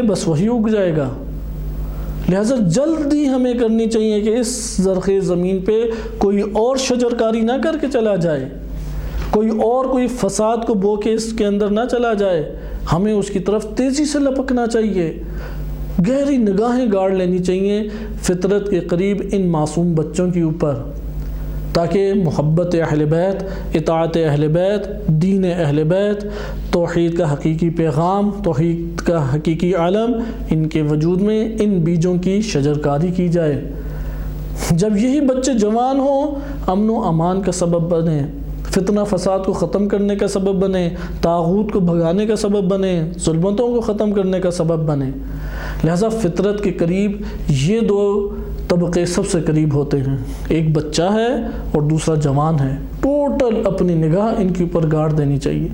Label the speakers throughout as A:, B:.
A: بس وہی اگ جائے گا۔ لہٰذا جلدی ہمیں کرنی چاہیے کہ اس زرخیز زمین پہ کوئی اور شجرکاری نہ کر کے چلا جائے، کوئی فساد کو بو کے اس کے اندر نہ چلا جائے، ہمیں اس کی طرف تیزی سے لپکنا چاہیے، گہری نگاہیں گاڑ لینی چاہیے فطرت کے قریب ان معصوم بچوں کے اوپر، تاکہ محبت اہل بیت، اطاعت اہل بیت، دین اہل بیت، توحید کا حقیقی پیغام، توحید کا حقیقی عالم، ان کے وجود میں ان بیجوں کی شجرکاری کی جائے۔ جب یہی بچے جوان ہوں، امن و امان کا سبب بنے، فتنہ فساد کو ختم کرنے کا سبب بنے، طاغوت کو بھگانے کا سبب بنے، ظلمتوں کو ختم کرنے کا سبب بنے۔ لہٰذا فطرت کے قریب یہ دو طبقے سب سے قریب ہوتے ہیں، ایک بچہ ہے اور دوسرا جوان ہے۔ ٹوٹل اپنی نگاہ ان کے اوپر گاڑ دینی چاہیے،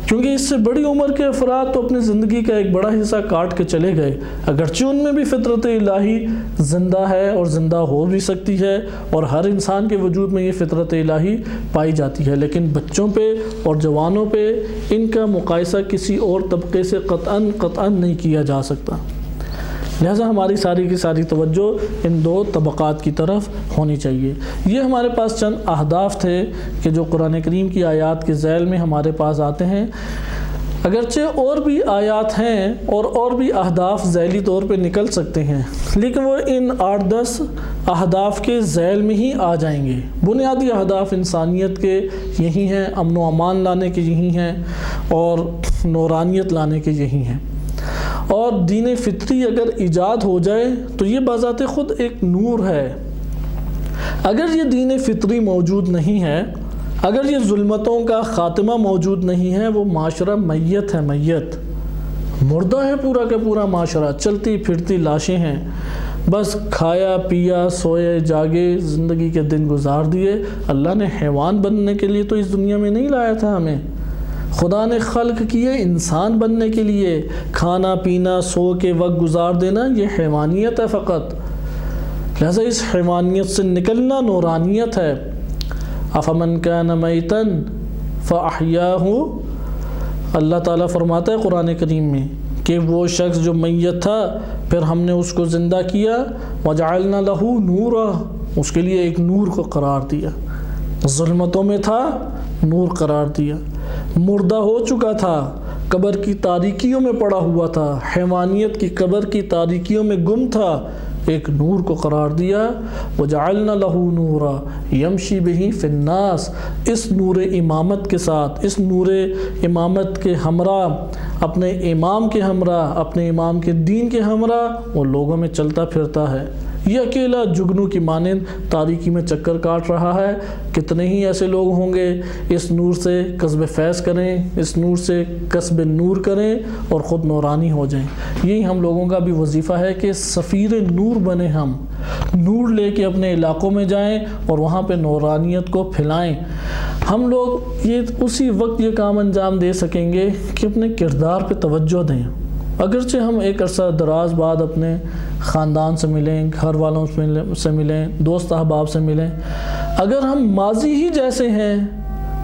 A: کیونکہ اس سے بڑی عمر کے افراد تو اپنی زندگی کا ایک بڑا حصہ کاٹ کے چلے گئے، اگرچہ ان میں بھی فطرت الہی زندہ ہے اور زندہ ہو بھی سکتی ہے، اور ہر انسان کے وجود میں یہ فطرت الہی پائی جاتی ہے، لیکن بچوں پہ اور جوانوں پہ ان کا مقایسہ کسی اور طبقے سے قطعاً نہیں کیا جا سکتا۔ لہٰذا ہماری ساری کی ساری توجہ ان دو طبقات کی طرف ہونی چاہیے۔ یہ ہمارے پاس چند اہداف تھے کہ جو قرآن کریم کی آیات کے ذیل میں ہمارے پاس آتے ہیں، اگرچہ اور بھی آیات ہیں اور بھی اہداف ذیلی طور پہ نکل سکتے ہیں، لیکن وہ ان 8-10 اہداف کے ذیل میں ہی آ جائیں گے۔ بنیادی اہداف انسانیت کے یہی ہیں، امن و امان لانے کے یہی ہیں، اور نورانیت لانے کے یہی ہیں۔ اور دین فطری اگر ایجاد ہو جائے تو یہ بذات خود ایک نور ہے۔ اگر یہ دین فطری موجود نہیں ہے، اگر یہ ظلمتوں کا خاتمہ موجود نہیں ہے، وہ معاشرہ میت ہے، میت مردہ ہے، پورا کا پورا معاشرہ، چلتی پھرتی لاشیں ہیں، بس کھایا پیا سوئے جاگے زندگی کے دن گزار دیے۔ اللہ نے حیوان بننے کے لیے تو اس دنیا میں نہیں لایا تھا ہمیں، خدا نے خلق کیے انسان بننے کے لیے۔ کھانا پینا سو کے وقت گزار دینا یہ حیوانیت ہے فقط، لہذا اس حیوانیت سے نکلنا نورانیت ہے۔ افمن کان میتا فاحیاہ، اللہ تعالیٰ فرماتا ہے قرآن کریم میں کہ وہ شخص جو میت تھا پھر ہم نے اس کو زندہ کیا، وجعلنا لہ نورا، اس کے لیے ایک نور کو قرار دیا، ظلمتوں میں تھا نور قرار دیا، مردہ ہو چکا تھا، قبر کی تاریکیوں میں پڑا ہوا تھا، حیوانیت کی قبر کی تاریکیوں میں گم تھا، ایک نور کو قرار دیا۔ وجعلنا لہ نورا یمشی بہ فی الناس، اس نور امامت کے ساتھ، اس نور امامت کے ہمراہ، اپنے امام کے ہمراہ، اپنے امام کے دین کے ہمراہ وہ لوگوں میں چلتا پھرتا ہے۔ یہ اکیلا جگنو کی مانند تاریکی میں چکر کاٹ رہا ہے۔ کتنے ہی ایسے لوگ ہوں گے اس نور سے کسب فیض کریں، اس نور سے کسب نور کریں اور خود نورانی ہو جائیں۔ یہی ہم لوگوں کا بھی وظیفہ ہے کہ سفیر نور بنے، ہم نور لے کے اپنے علاقوں میں جائیں اور وہاں پہ نورانیت کو پھیلائیں۔ ہم لوگ یہ اسی وقت یہ کام انجام دے سکیں گے کہ اپنے کردار پہ توجہ دیں۔ اگرچہ ہم ایک عرصہ دراز بعد اپنے خاندان سے ملیں، گھر والوں سے ملیں، دوست احباب سے ملیں، اگر ہم ماضی ہی جیسے ہیں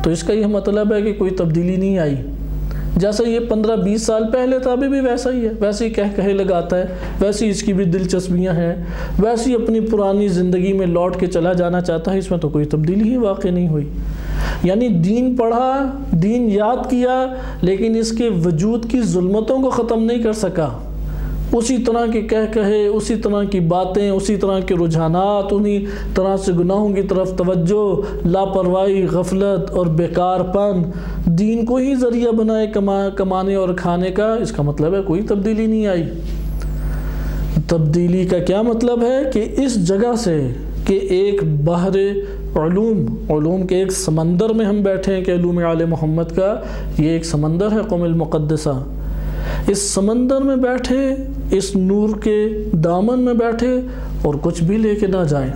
A: تو اس کا یہ مطلب ہے کہ کوئی تبدیلی نہیں آئی۔ جیسا یہ 15-20 سال پہلے تھا ابھی بھی ویسا ہی ہے، ویسے ہی کہے لگاتا ہے، ویسی اس کی بھی دلچسپیاں ہیں، ویسی اپنی پرانی زندگی میں لوٹ کے چلا جانا چاہتا ہے، اس میں تو کوئی تبدیلی ہی واقع نہیں ہوئی۔ یعنی دین پڑھا، دین یاد کیا، لیکن اس کے وجود کی ظلمتوں کو ختم نہیں کر سکا۔ اسی طرح کے کہے، اسی طرح کی باتیں، اسی طرح کے رجحانات، انہی طرح سے گناہوں کی طرف توجہ، لاپرواہی، غفلت اور بیکار پن، دین کو ہی ذریعہ بنائے کمانے اور کھانے کا، اس کا مطلب ہے کوئی تبدیلی نہیں آئی۔ تبدیلی کا کیا مطلب ہے کہ اس جگہ سے کہ ایک بحر علوم کے ایک سمندر میں ہم بیٹھے ہیں کہ علوم آل محمد کا یہ ایک سمندر ہے قوم المقدسہ، اس سمندر میں بیٹھے، اس نور کے دامن میں بیٹھے اور کچھ بھی لے کے نہ جائیں،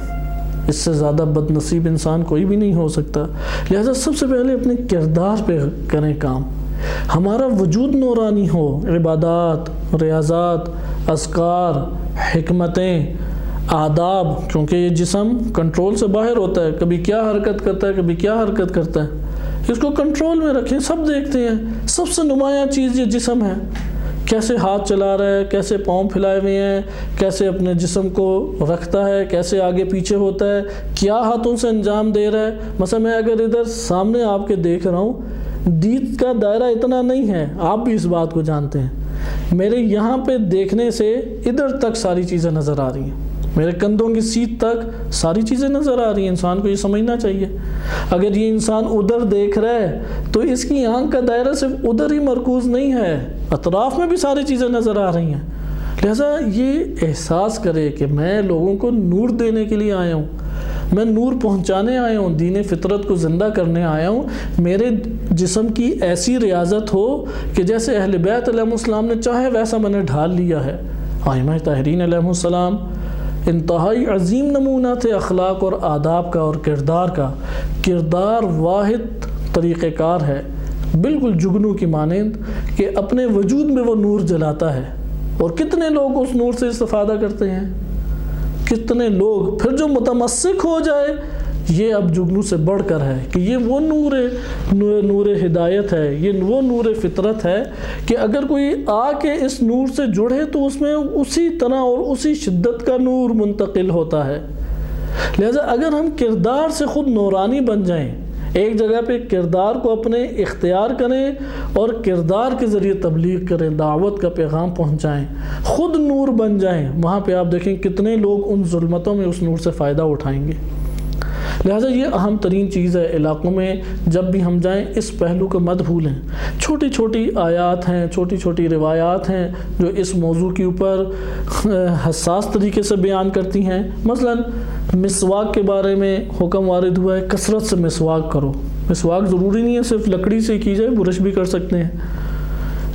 A: اس سے زیادہ بد نصیب انسان کوئی بھی نہیں ہو سکتا۔ لہذا سب سے پہلے اپنے کردار پہ کریں کام، ہمارا وجود نورانی ہو، عبادات، ریاضات، اذکار، حکمتیں، آداب، کیونکہ یہ جسم کنٹرول سے باہر ہوتا ہے، کبھی کیا حرکت کرتا ہے، کبھی کیا حرکت کرتا ہے، اس کو کنٹرول میں رکھیں، سب دیکھتے ہیں، سب سے نمایاں چیز یہ جسم ہے، کیسے ہاتھ چلا رہا ہے، کیسے پاؤں پھیلائے ہوئے ہیں، کیسے اپنے جسم کو رکھتا ہے، کیسے آگے پیچھے ہوتا ہے، کیا ہاتھوں سے انجام دے رہا ہے۔ مثلا میں اگر ادھر سامنے آپ کے دیکھ رہا ہوں، دید کا دائرہ اتنا نہیں ہے، آپ بھی اس بات کو جانتے ہیں۔ میرے یہاں پہ دیکھنے سے ادھر تک ساری چیزیں نظر آ رہی ہیں، میرے کندھوں کی سیٹ تک ساری چیزیں نظر آ رہی ہیں۔ انسان کو یہ سمجھنا چاہیے، اگر یہ انسان ادھر دیکھ رہا ہے تو اس کی آنکھ کا دائرہ صرف ادھر ہی مرکوز نہیں ہے، اطراف میں بھی ساری چیزیں نظر آ رہی ہیں۔ لہٰذا یہ احساس کرے کہ میں لوگوں کو نور دینے کے لیے آیا ہوں، میں نور پہنچانے آیا ہوں، دین فطرت کو زندہ کرنے آیا ہوں۔ میرے جسم کی ایسی ریاضت ہو کہ جیسے اہل بیت علیہ السلام نے چاہے ویسا میں نے ڈھال لیا ہے۔ ائمہ طاہرین علیہ السلام انتہائی عظیم نمونہ تھے اخلاق اور آداب کا اور کردار کا۔ کردار واحد طریقہ کار ہے، بالکل جگنو کی مانند، کہ اپنے وجود میں وہ نور جلاتا ہے، اور کتنے لوگ اس نور سے استفادہ کرتے ہیں، کتنے لوگ۔ پھر جو متمسک ہو جائے، یہ اب جگنو سے بڑھ کر ہے کہ یہ وہ نور ہدایت ہے، یہ وہ نور فطرت ہے کہ اگر کوئی آ کے اس نور سے جڑے تو اس میں اسی طرح اور اسی شدت کا نور منتقل ہوتا ہے۔ لہذا اگر ہم کردار سے خود نورانی بن جائیں، ایک جگہ پہ کردار کو اپنے اختیار کریں اور کردار کے ذریعے تبلیغ کریں، دعوت کا پیغام پہنچائیں، خود نور بن جائیں، وہاں پہ آپ دیکھیں کتنے لوگ ان ظلمتوں میں اس نور سے فائدہ اٹھائیں گے۔ لہٰذا یہ اہم ترین چیز ہے، علاقوں میں جب بھی ہم جائیں اس پہلو کو مت بھولیں۔ چھوٹی چھوٹی آیات ہیں، چھوٹی چھوٹی روایات ہیں جو اس موضوع کے اوپر حساس طریقے سے بیان کرتی ہیں۔ مثلا مسواک کے بارے میں حکم وارد ہوا ہے، کثرت سے مسواک کرو۔ مسواک ضروری نہیں ہے صرف لکڑی سے کی جائے، برش بھی کر سکتے ہیں،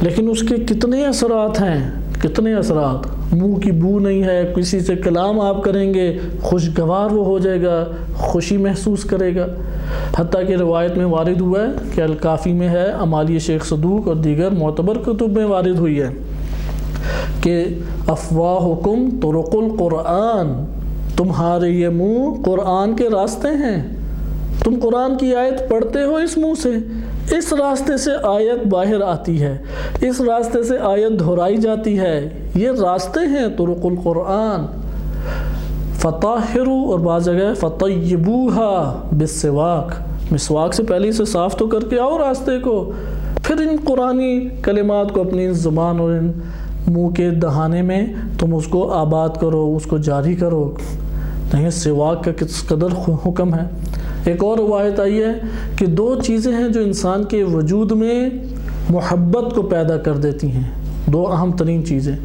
A: لیکن اس کے کتنے اثرات ہیں، کتنے اثرات۔ منہ کی بو نہیں ہے، کسی سے کلام آپ کریں گے خوشگوار وہ ہو جائے گا، خوشی محسوس کرے گا۔ حتیٰ کہ روایت میں وارد ہوا ہے کہ الکافی میں ہے، امالی شیخ صدوق اور دیگر معتبر کتب میں وارد ہوئی ہے کہ افواہکم طرق القرآن، تمہارے یہ منہ قرآن کے راستے ہیں، تم قرآن کی آیت پڑھتے ہو اس منہ سے، اس راستے سے آیت باہر آتی ہے، اس راستے سے آیت دہرائی جاتی ہے، یہ راستے ہیں طرق القرآن۔ فطاہروا، اور بعض جگہ فطیبوها بالسواک، مسواک سے پہلے اسے صاف تو کر کے آؤ راستے کو، پھر ان قرآنی کلمات کو اپنی زبان اور ان منہ کے دہانے میں تم اس کو آباد کرو، اس کو جاری کرو۔ نہیں، سواک کا کس قدر حکم ہے۔ ایک اور روایت آئی ہے کہ دو چیزیں ہیں جو انسان کے وجود میں محبت کو پیدا کر دیتی ہیں، دو اہم ترین چیزیں۔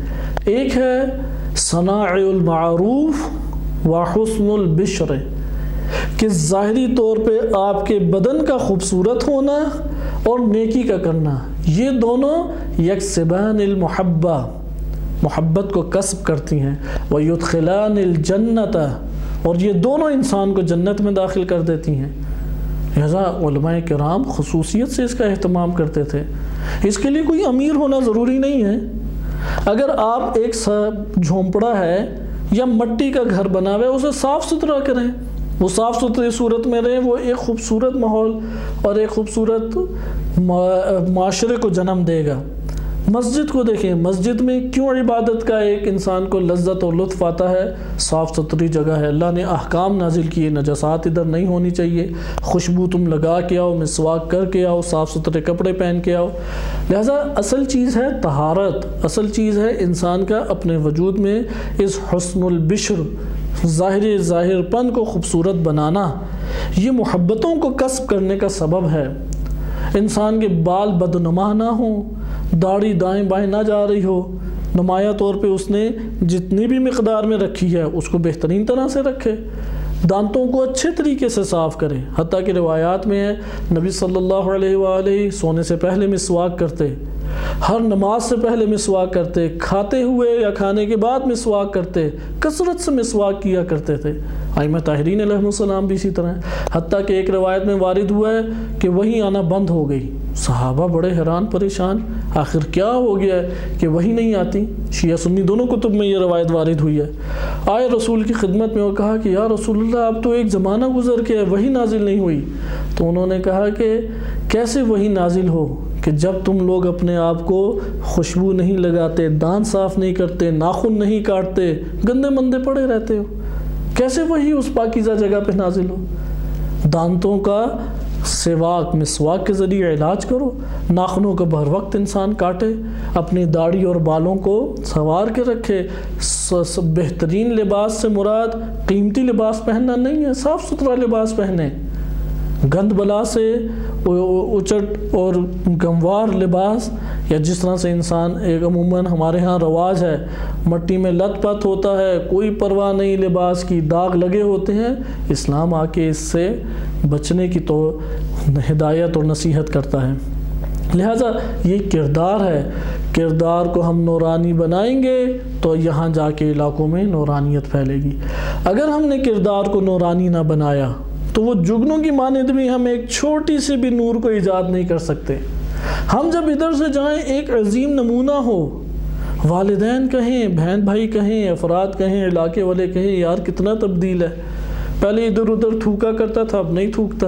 A: ایک ہے صناع المعروف و حسن البشر، کہ ظاہری طور پہ آپ کے بدن کا خوبصورت ہونا اور نیکی کا کرنا، یہ دونوں یکسبان المحبہ، محبت کو کسب کرتی ہیں، وَيُدْخِلَانِ الْجَنَّةَ، اور یہ دونوں انسان کو جنت میں داخل کر دیتی ہیں۔ لہذا علماء کرام خصوصیت سے اس کا اہتمام کرتے تھے۔ اس کے لیے کوئی امیر ہونا ضروری نہیں ہے۔ اگر آپ ایک جھونپڑا ہے یا مٹی کا گھر بنا ہوا ہے، اسے صاف ستھرا کریں، وہ صاف ستھری صورت میں رہیں، وہ ایک خوبصورت ماحول اور ایک خوبصورت معاشرے کو جنم دے گا۔ مسجد کو دیکھیں، مسجد میں کیوں عبادت کا ایک انسان کو لذت اور لطف آتا ہے؟ صاف ستھری جگہ ہے، اللہ نے احکام نازل کیے، نجاسات ادھر نہیں ہونی چاہیے، خوشبو تم لگا کے آؤ، مسواک کر کے آؤ، صاف ستھرے کپڑے پہن کے آؤ۔ لہٰذا اصل چیز ہے طہارت، اصل چیز ہے انسان کا اپنے وجود میں اس حسن البشر، ظاہر پن کو خوبصورت بنانا، یہ محبتوں کو کسب کرنے کا سبب ہے۔ انسان کے بال بدنما نہ ہوں، داڑھی دائیں بائیں نہ جا رہی ہو، نمایاں طور پہ اس نے جتنی بھی مقدار میں رکھی ہے اس کو بہترین طرح سے رکھے، دانتوں کو اچھے طریقے سے صاف کرے۔ حتیٰ کہ روایات میں ہے نبی صلی اللہ علیہ وآلہ سونے سے پہلے مسواک کرتے، ہر نماز سے پہلے مسواک کرتے، کھاتے ہوئے یا کھانے کے بعد مسواک کرتے، کثرت سے مسواک کیا کرتے تھے۔ ائمہ طاہرین علیہ السلام بھی اسی طرح۔ حتیٰ کہ ایک روایت میں وارد ہوا ہے کہ وحی آنا بند ہو گئی، صحابہ بڑے حیران پریشان، آخر کیا ہو گیا ہے کہ وحی نہیں آتی؟ شیعہ سنی دونوں کتب میں یہ روایت وارد ہوئی ہے۔ آئے رسول کی خدمت میں، وہ کہا کہ یا رسول اللہ اب تو ایک زمانہ گزر کے وحی نازل نہیں ہوئی۔ تو انہوں نے کہا کہ کیسے وحی نازل ہو؟ کہ جب تم لوگ اپنے آپ کو خوشبو نہیں لگاتے، دانت صاف نہیں کرتے، ناخن نہیں کاٹتے، گندے مندے پڑے رہتے ہو، کیسے وہی اس پاکیزہ جگہ پہ نازل ہو؟ دانتوں کا سواک مسواک کے ذریعے علاج کرو، ناخنوں کو بہر وقت انسان کاٹے، اپنی داڑھی اور بالوں کو سنوار کے رکھے۔ بہترین لباس سے مراد قیمتی لباس پہننا نہیں ہے، صاف ستھرا لباس پہنے۔ گند بلا سے اچٹ اور گموار لباس، یا جس طرح سے انسان ایک عموماً ہمارے ہاں رواج ہے، مٹی میں لت پت ہوتا ہے، کوئی پرواہ نہیں لباس کی، داغ لگے ہوتے ہیں، اسلام آ کے اس سے بچنے کی تو ہدایت اور نصیحت کرتا ہے۔ لہٰذا یہ کردار ہے، کردار کو ہم نورانی بنائیں گے تو یہاں جا کے علاقوں میں نورانیت پھیلے گی۔ اگر ہم نے کردار کو نورانی نہ بنایا تو وہ جگنوں کی مانند بھی ہم ایک چھوٹی سی بھی نور کو ایجاد نہیں کر سکتے۔ ہم جب ادھر سے جائیں ایک عظیم نمونہ ہو، والدین کہیں، بہن بھائی کہیں، افراد کہیں، علاقے والے کہیں یار کتنا تبدیل ہے، پہلے ادھر ادھر تھوکا کرتا تھا اب نہیں تھوکتا،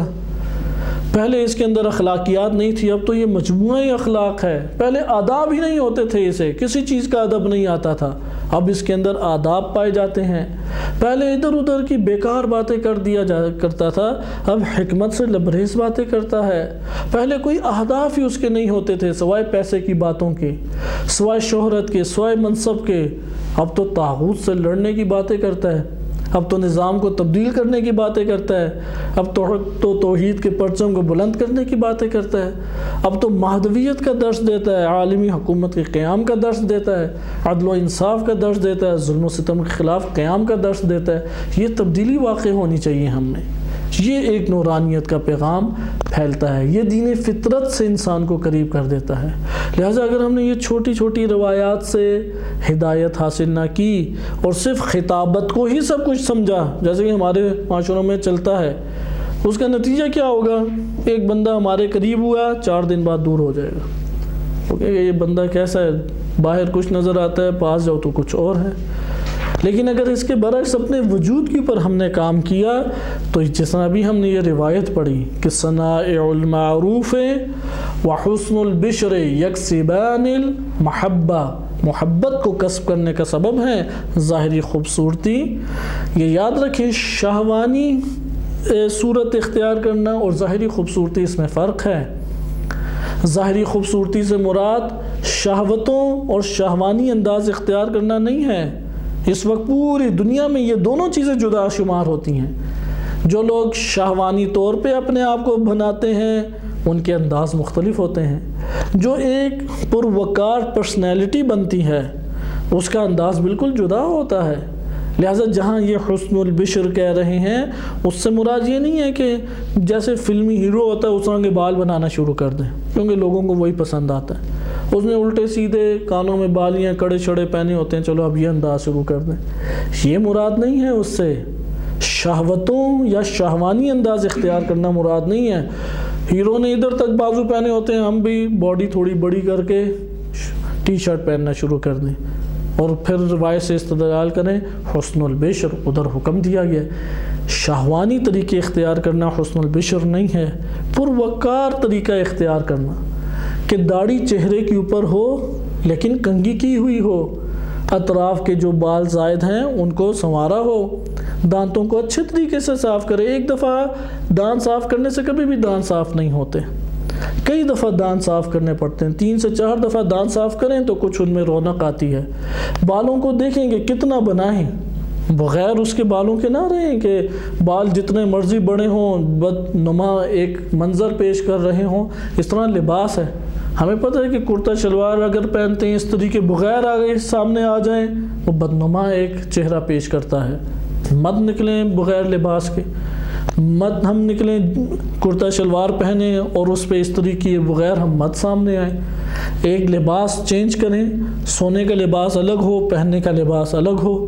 A: پہلے اس کے اندر اخلاقیات نہیں تھی اب تو یہ مجموعی اخلاق ہے، پہلے آداب ہی نہیں ہوتے تھے، اسے کسی چیز کا ادب نہیں آتا تھا، اب اس کے اندر آداب پائے جاتے ہیں، پہلے ادھر ادھر کی بیکار باتیں کر دیا کرتا تھا، اب حکمت سے لبریز باتیں کرتا ہے، پہلے کوئی اہداف ہی اس کے نہیں ہوتے تھے سوائے پیسے کی باتوں کے، سوائے شہرت کے، سوائے منصب کے، اب تو طاغوت سے لڑنے کی باتیں کرتا ہے، اب تو نظام کو تبدیل کرنے کی باتیں کرتا ہے، اب تو توحید کے پرچم کو بلند کرنے کی باتیں کرتا ہے، اب تو مہدویت کا درس دیتا ہے، عالمی حکومت کے قیام کا درس دیتا ہے، عدل و انصاف کا درس دیتا ہے، ظلم و ستم کے خلاف قیام کا درس دیتا ہے۔ یہ تبدیلی واقع ہونی چاہیے ہم میں، یہ ایک نورانیت کا پیغام پھیلتا ہے، یہ دین فطرت سے انسان کو قریب کر دیتا ہے۔ لہٰذا اگر ہم نے یہ چھوٹی چھوٹی روایات سے ہدایت حاصل نہ کی اور صرف خطابت کو ہی سب کچھ سمجھا، جیسے کہ ہمارے معاشروں میں چلتا ہے، اس کا نتیجہ کیا ہوگا؟ ایک بندہ ہمارے قریب ہوا 4 دن بعد دور ہو جائے گا، وہ کہے گا یہ بندہ کیسا ہے، باہر کچھ نظر آتا ہے، پاس جاؤ تو کچھ اور ہے۔ لیکن اگر اس کے برعکس اپنے وجود کے اوپر ہم نے کام کیا تو جس طرح بھی ہم نے یہ روایت پڑھی کہ صنائع المعروف وحسن البشر یکسبان المحبہ، محبت کو کسب کرنے کا سبب ہے ظاہری خوبصورتی۔ یہ یاد رکھیں شہوانی صورت اختیار کرنا اور ظاہری خوبصورتی اس میں فرق ہے۔ ظاہری خوبصورتی سے مراد شہوتوں اور شہوانی انداز اختیار کرنا نہیں ہے۔ اس وقت پوری دنیا میں یہ دونوں چیزیں جدا شمار ہوتی ہیں۔ جو لوگ شہوانی طور پہ اپنے آپ کو بناتے ہیں ان کے انداز مختلف ہوتے ہیں، جو ایک پروقار پرسنالٹی بنتی ہے اس کا انداز بالکل جدا ہوتا ہے۔ لہٰذا جہاں یہ حسن البشر کہہ رہے ہیں اس سے مراد یہ نہیں ہے کہ جیسے فلمی ہیرو ہوتا ہے اس طرح کے بال بنانا شروع کر دیں، کیونکہ لوگوں کو وہی پسند آتا ہے، اس نے الٹے سیدھے کانوں میں بالیاں کڑے چھڑے پہنے ہوتے ہیں، چلو اب یہ انداز شروع کر دیں، یہ مراد نہیں ہے۔ اس سے شہوتوں یا شہوانی انداز اختیار کرنا مراد نہیں ہے۔ ہیرو نے ادھر تک بازو پہنے ہوتے ہیں، ہم بھی باڈی تھوڑی بڑی کر کے ٹی شرٹ پہننا شروع کر دیں اور پھر روایت سے استدلال کریں حسن البشر، ادھر حکم دیا گیا۔ شہوانی طریقے اختیار کرنا حسن البشر نہیں ہے، پروقار طریقہ اختیار کرنا کہ داڑھی چہرے کے اوپر ہو لیکن کنگھی کی ہوئی ہو، اطراف کے جو بال زائد ہیں ان کو سنوارا ہو، دانتوں کو اچھے طریقے سے صاف کرے۔ ایک دفعہ دانت صاف کرنے سے کبھی بھی دانت صاف نہیں ہوتے، کئی دفعہ دانت صاف کرنے پڑتے ہیں، 3 سے 4 دفعہ دانت صاف کریں تو کچھ ان میں رونق آتی ہے۔ بالوں کو دیکھیں گے کتنا بنائیں، بغیر اس کے بالوں کے نہ رہیں کہ بال جتنے مرضی بڑے ہوں بد نما ایک منظر پیش کر رہے ہوں۔ اس طرح لباس ہے، ہمیں پتہ ہے کہ کرتا شلوار اگر پہنتے ہیں اس طریقے بغیر آگے سامنے آ جائیں وہ بدنما ایک چہرہ پیش کرتا ہے۔ مت نکلیں بغیر لباس کے، مت ہم نکلیں کرتا شلوار پہنیں اور اس پہ اس طریقے بغیر ہم مت سامنے آئیں۔ ایک لباس چینج کریں، سونے کا لباس الگ ہو، پہننے کا لباس الگ ہو۔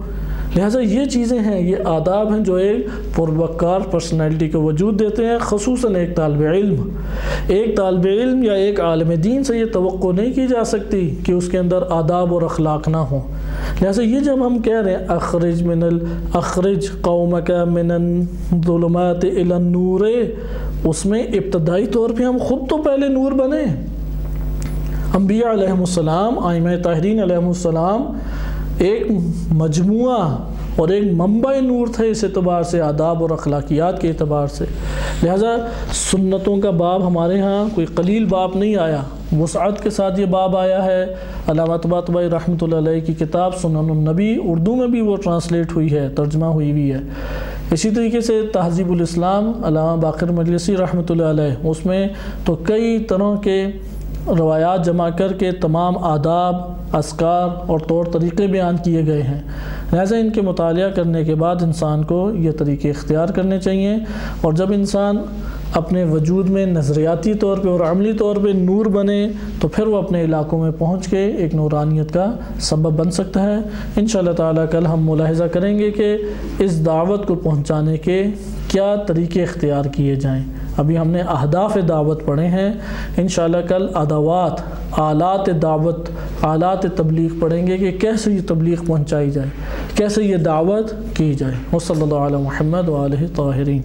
A: لہٰذا یہ چیزیں ہیں، یہ آداب ہیں جو ایک پروقار پرسنالٹی کو وجود دیتے ہیں۔ خصوصاً ایک طالب علم یا ایک عالم دین سے یہ توقع نہیں کی جا سکتی کہ اس کے اندر آداب اور اخلاق نہ ہوں۔ لہٰذا یہ جب ہم کہہ رہے ہیں اخرج قومک من الظلمات الی النور، اس میں ابتدائی طور پہ ہم خود تو پہلے نور بنیں، انبیاء علیہم السلام، ائمہ طاہرین علیہم السلام ایک مجموعہ اور ایک منبع نور تھے اس اعتبار سے، آداب اور اخلاقیات کے اعتبار سے۔ لہٰذا سنتوں کا باب ہمارے ہاں کوئی قلیل باب نہیں آیا، وسعت کے ساتھ یہ باب آیا ہے۔ علامہ طباطبائی رحمۃ اللہ علیہ کی کتاب سنن النبی، اردو میں بھی وہ ٹرانسلیٹ ہوئی ہے، ترجمہ ہوئی بھی ہے۔ اسی طریقے سے تہذیب الاسلام علامہ باقر مجلسی رحمۃ اللہ علیہ، اس میں تو کئی طرح کے روایات جمع کر کے تمام آداب، اذکار اور طور طریقے بیان کیے گئے ہیں۔ لہٰذا ان کے مطالعہ کرنے کے بعد انسان کو یہ طریقے اختیار کرنے چاہیے، اور جب انسان اپنے وجود میں نظریاتی طور پہ اور عملی طور پہ نور بنے تو پھر وہ اپنے علاقوں میں پہنچ کے ایک نورانیت کا سبب بن سکتا ہے۔ انشاءاللہ تعالیٰ کل ہم ملاحظہ کریں گے کہ اس دعوت کو پہنچانے کے کیا طریقے اختیار کیے جائیں۔ ابھی ہم نے اہداف دعوت پڑھے ہیں، انشاءاللہ کل ادوات، آلات دعوت، آلات تبلیغ پڑھیں گے کہ کیسے یہ تبلیغ پہنچائی جائے، کیسے یہ دعوت کی جائے۔ وصلی اللہ علی محمد وآلہ طاہرین۔